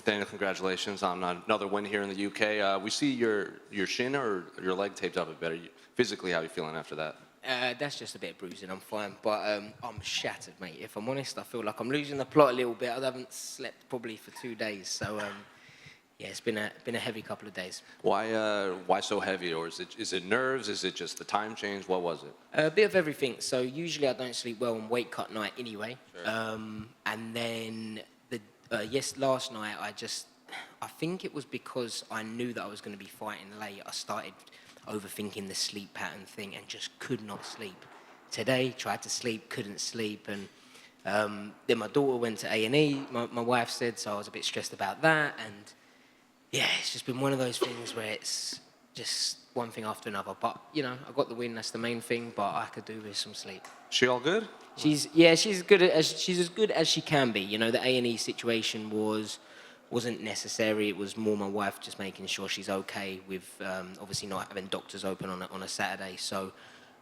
Nathaniel, congratulations on another win here in the UK. We see your shin or your leg taped up a bit. Physically, how are you feeling after that? That's just a bit of bruising, I'm fine. But I'm shattered, mate. If I'm honest, I feel like I'm losing the plot a little bit. I haven't slept probably for 2 days. So, yeah, it's been a heavy couple of days. Why so heavy? Or is it nerves? Is it just the time change? What was it? A bit of everything. So usually I don't sleep well on weight cut night anyway. Sure. And then last night I think it was because I knew that I was going to be fighting late. I started overthinking the sleep pattern thing and just could not sleep. Today, tried to sleep, couldn't sleep, and then my daughter went to A&E, my wife said, so I was a bit stressed about that, and yeah, it's just been one of those things where it's just one thing after another. But, you know, I got the win, that's the main thing, but I could do with some sleep. She all good? She's as good as she can be. You know, the A&E situation wasn't necessary. It was more my wife just making sure she's okay with obviously not having doctors open on a Saturday. So,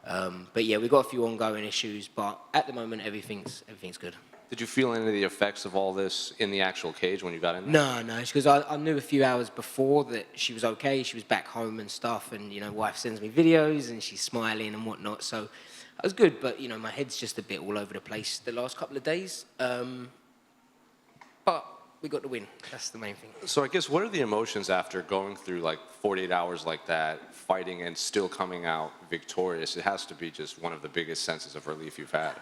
but yeah, we've got a few ongoing issues, but at the moment everything's good. Did you feel any of the effects of all this in the actual cage when you got in there? No, it's because I knew a few hours before that she was okay. She was back home and stuff, and you know, wife sends me videos and she's smiling and whatnot. So that was good, but you know, my head's just a bit all over the place the last couple of days. But we got the win. That's the main thing. So I guess what are the emotions after going through like 48 hours like that, fighting and still coming out victorious? It has to be just one of the biggest senses of relief you've had.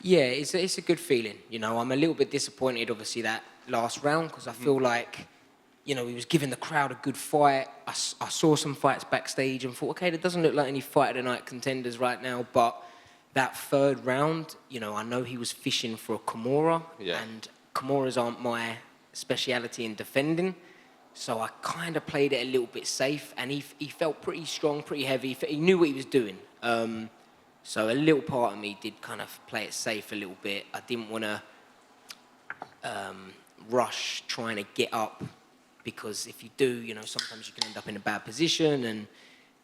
Yeah, it's a good feeling. You know, I'm a little bit disappointed, obviously, that last round, because I feel like, you know, he was giving the crowd a good fight. I saw some fights backstage and thought, okay, there doesn't look like any fight of the night contenders right now, but that third round, you know, I know he was fishing for a Kimura, and Kimuras aren't my speciality in defending, so I kind of played it a little bit safe, and he felt pretty strong, pretty heavy. He knew what he was doing. So a little part of me did kind of play it safe a little bit. I didn't want to rush trying to get up, because if you do, you know, sometimes you can end up in a bad position, and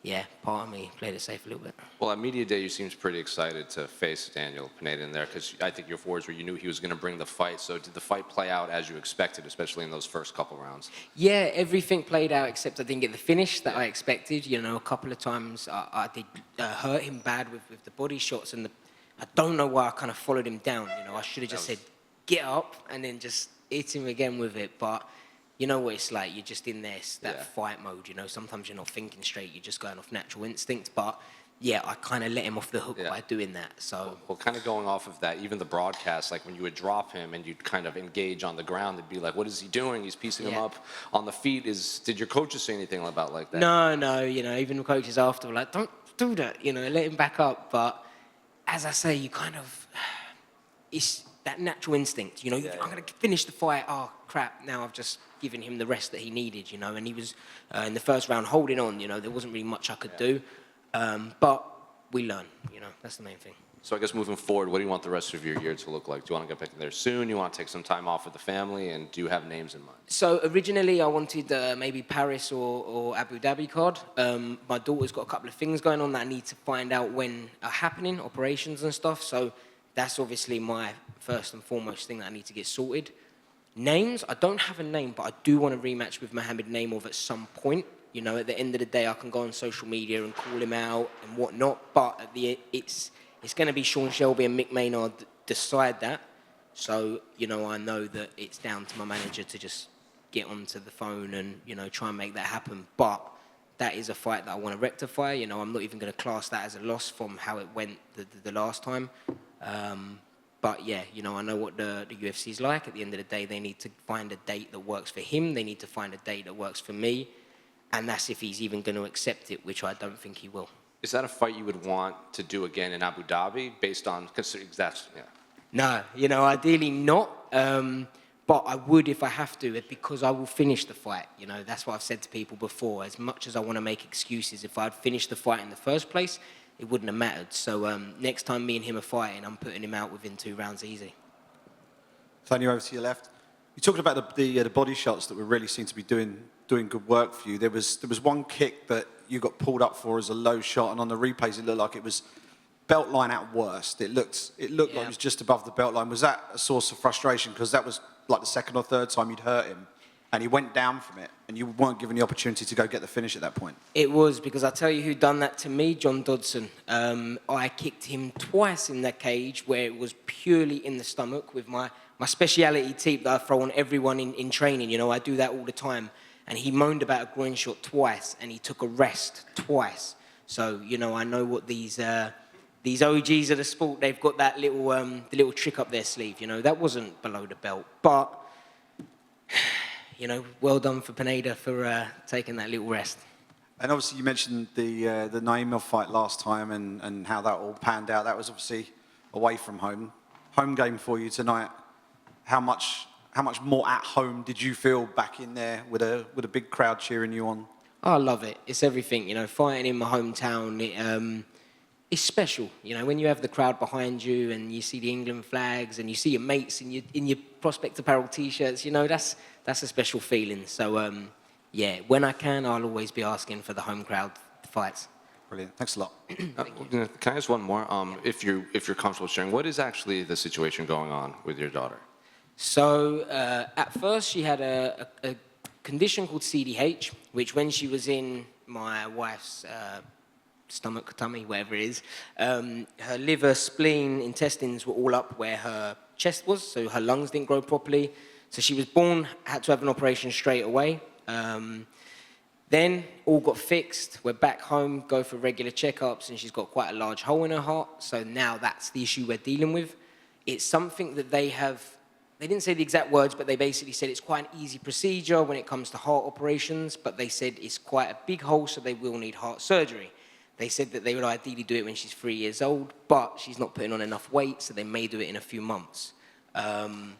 yeah, part of me played it safe a little bit. Well, at Media Day, you seemed pretty excited to face Daniel Pineda in there, because I think your words were you knew he was going to bring the fight. So did the fight play out as you expected, especially in those first couple rounds? Yeah, everything played out except I didn't get the finish that I expected. You know, a couple of times I did hurt him bad with the body shots, and I don't know why I kind of followed him down. You know, I should have just said, get up, and then just hit him again with it. But you know what it's like, you're just in that fight mode, you know, sometimes you're not thinking straight, you're just going off natural instinct, but yeah, I kind of let him off the hook by doing that, so. Well, kind of going off of that, even the broadcast, like when you would drop him and you'd kind of engage on the ground, they'd be like, what is he doing? He's piecing him up on the feet. Did your coaches say anything about like that? No, you know, even the coaches after were like, don't do that, you know, let him back up, but as I say, you kind of, it's that natural instinct, you know, I'm going to finish the fight, oh crap, now I've just given him the rest that he needed, you know, and he was in the first round holding on, you know, there wasn't really much I could do, but we learn, you know, that's the main thing. So I guess moving forward, what do you want the rest of your year to look like? Do you want to get back in there soon? You want to take some time off with the family, and do you have names in mind? So originally I wanted maybe Paris or Abu Dhabi card. My daughter's got a couple of things going on that I need to find out when are happening, operations and stuff, so that's obviously my first and foremost thing that I need to get sorted. Names, I don't have a name, but I do want to rematch with Muhammad Naimov at some point. You know, at the end of the day, I can go on social media and call him out and whatnot, but at it's going to be Sean Shelby and Mick Maynard decide that. So, you know, I know that it's down to my manager to just get onto the phone and, you know, try and make that happen. But that is a fight that I want to rectify. You know, I'm not even going to class that as a loss from how it went the last time. But yeah, you know, I know what the UFC's like. At the end of the day, they need to find a date that works for him. They need to find a date that works for me. And that's if he's even going to accept it, which I don't think he will. Is that a fight you would want to do again in Abu Dhabi, based on, considering that's, No, you know, ideally not. But I would if I have to, because I will finish the fight. You know, that's what I've said to people before. As much as I want to make excuses, if I'd finished the fight in the first place, it wouldn't have mattered. So next time me and him are fighting, I'm putting him out within 2 rounds easy. Nathaniel, over to your left. You talked about the body shots that were really seem to be doing good work for you. There was one kick that you got pulled up for as a low shot, and on the replays it looked like it was belt line at worst. It looked like it was just above the belt line. Was that a source of frustration? Because that was like the second or third time you'd hurt him. and he went down from it, and you weren't given the opportunity to go get the finish at that point. It was, because I tell you who done that to me, John Dodson. I kicked him twice in that cage where it was purely in the stomach with my speciality teep that I throw on everyone in training. You know, I do that all the time. And he moaned about a groin shot twice, and he took a rest twice. So, you know, I know what these OGs of the sport, they've got that little, the little trick up their sleeve. You know, that wasn't below the belt. But, you know, well done for Pineda for taking that little rest. And obviously you mentioned the Naimov fight last time and how that all panned out. That was obviously away from home. Home game for you tonight. How much more at home did you feel back in there with a big crowd cheering you on? Oh, I love it. It's everything, you know, fighting in my hometown. It's special, you know, when you have the crowd behind you and you see the England flags and you see your mates in your Prospect Apparel T-shirts, you know, that's a special feeling. So, yeah, when I can, I'll always be asking for the home crowd fights. Brilliant. Thanks a lot. Can I ask one more? If you're comfortable sharing, what is actually the situation going on with your daughter? So at first she had a condition called CDH, which when she was in my wife's stomach, tummy, whatever it is, her liver, spleen, intestines were all up where her chest was, so her lungs didn't grow properly. So she was born, had to have an operation straight away. Then all got fixed. We're back home, go for regular checkups, and she's got quite a large hole in her heart. So now that's the issue we're dealing with. It's something that they didn't say the exact words, but they basically said it's quite an easy procedure when it comes to heart operations, but they said it's quite a big hole, so they will need heart surgery. They said that they would ideally do it when she's 3 years old, but she's not putting on enough weight, so they may do it in a few months. And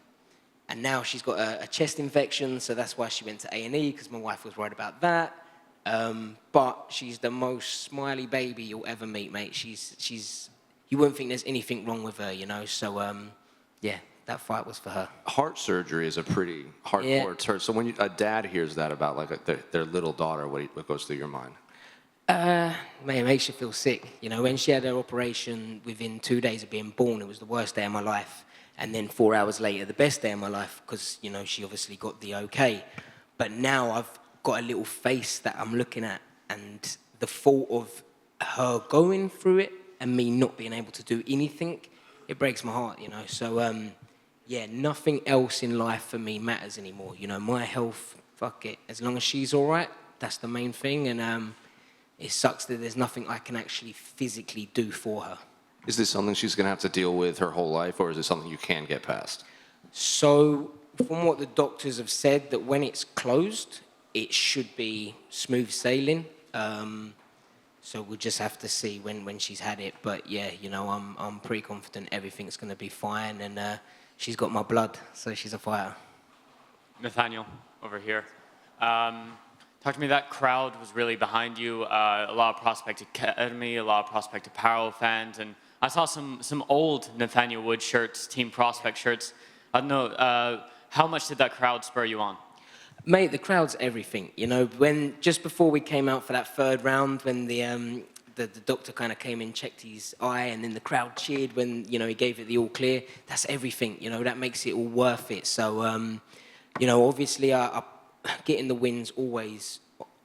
now she's got a chest infection, so that's why she went to A&E, because my wife was worried about that. But she's the most smiley baby you'll ever meet, mate. You wouldn't think there's anything wrong with her, you know, so, yeah. That fight was for her. Heart surgery is a pretty hardcore term. So when a dad hears that about like their little daughter, what goes through your mind? Man, it makes you feel sick. You know, when she had her operation, within 2 days of being born, it was the worst day of my life. And then 4 hours later, the best day of my life, because, you know, she obviously got the okay. But now I've got a little face that I'm looking at, and the thought of her going through it and me not being able to do anything, it breaks my heart, you know. So, yeah, nothing else in life for me matters anymore. You know, my health, fuck it. As long as she's all right, that's the main thing. And it sucks that there's nothing I can actually physically do for her. Is this something she's going to have to deal with her whole life, or is it something you can get past? So, from what the doctors have said, that when it's closed, it should be smooth sailing. So we'll just have to see when she's had it. But yeah, you know, I'm pretty confident everything's going to be fine. And she's got my blood, so she's a fighter. Nathaniel, over here. Talk to me, that crowd was really behind you. A lot of Prospect Academy, a lot of Prospect Apparel fans, and I saw some old Nathaniel Woods shirts, Team Prospect shirts. I don't know, how much did that crowd spur you on? Mate, the crowd's everything. You know, just before we came out for that third round, when the doctor kind of came in, checked his eye, and then the crowd cheered when, you know, he gave it the all clear. That's everything, you know, that makes it all worth it. So, you know, obviously getting the win's always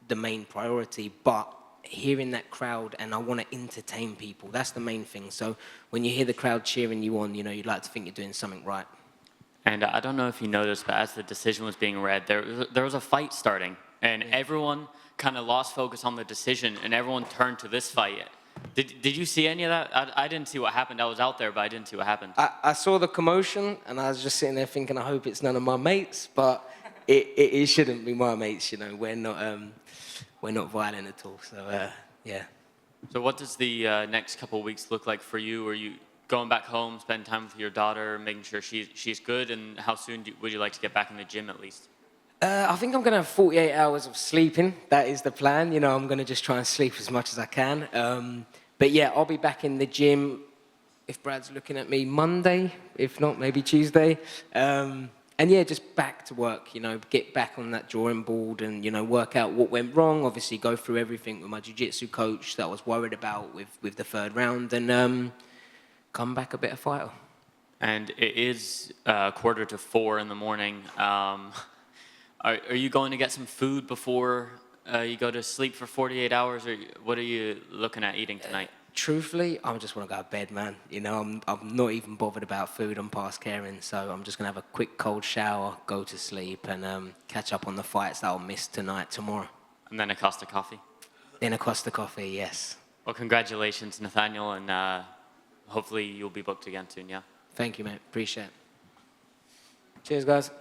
the main priority, but hearing that crowd, and I want to entertain people, that's the main thing. So when you hear the crowd cheering you on, you know, you'd like to think you're doing something right. And I don't know if you noticed, but as the decision was being read, there was a fight starting, and everyone kind of lost focus on the decision, and everyone turned to this fight. Did you see any of that? I didn't see what happened. I was out there, but I didn't see what happened. I saw the commotion, and I was just sitting there thinking, I hope it's none of my mates, but it shouldn't be my mates. You know, we're not violent at all. So yeah. So what does the next couple of weeks look like for you? Are you going back home, spend time with your daughter, making sure she's good, and how soon would you like to get back in the gym at least? I think I'm going to have 48 hours of sleeping. That is the plan. You know, I'm going to just try and sleep as much as I can. But yeah, I'll be back in the gym, if Brad's looking at me, Monday. If not, maybe Tuesday. And yeah, just back to work, you know, get back on that drawing board and, you know, work out what went wrong. Obviously, go through everything with my jiu-jitsu coach that I was worried about with the third round, and come back a better fighter. And it is 3:45 in the morning. Are you going to get some food before you go to sleep for 48 hours, or what are you looking at eating tonight? Truthfully, I just want to go to bed, man. You know, I'm not even bothered about food. I'm past caring, so I'm just gonna have a quick cold shower, go to sleep, and catch up on the fights that I'll miss tonight, tomorrow. And then a Costa coffee? Then a Costa coffee, yes. Well, congratulations, Nathaniel, and hopefully you'll be booked again soon, yeah? Thank you, mate. Appreciate it. Cheers, guys.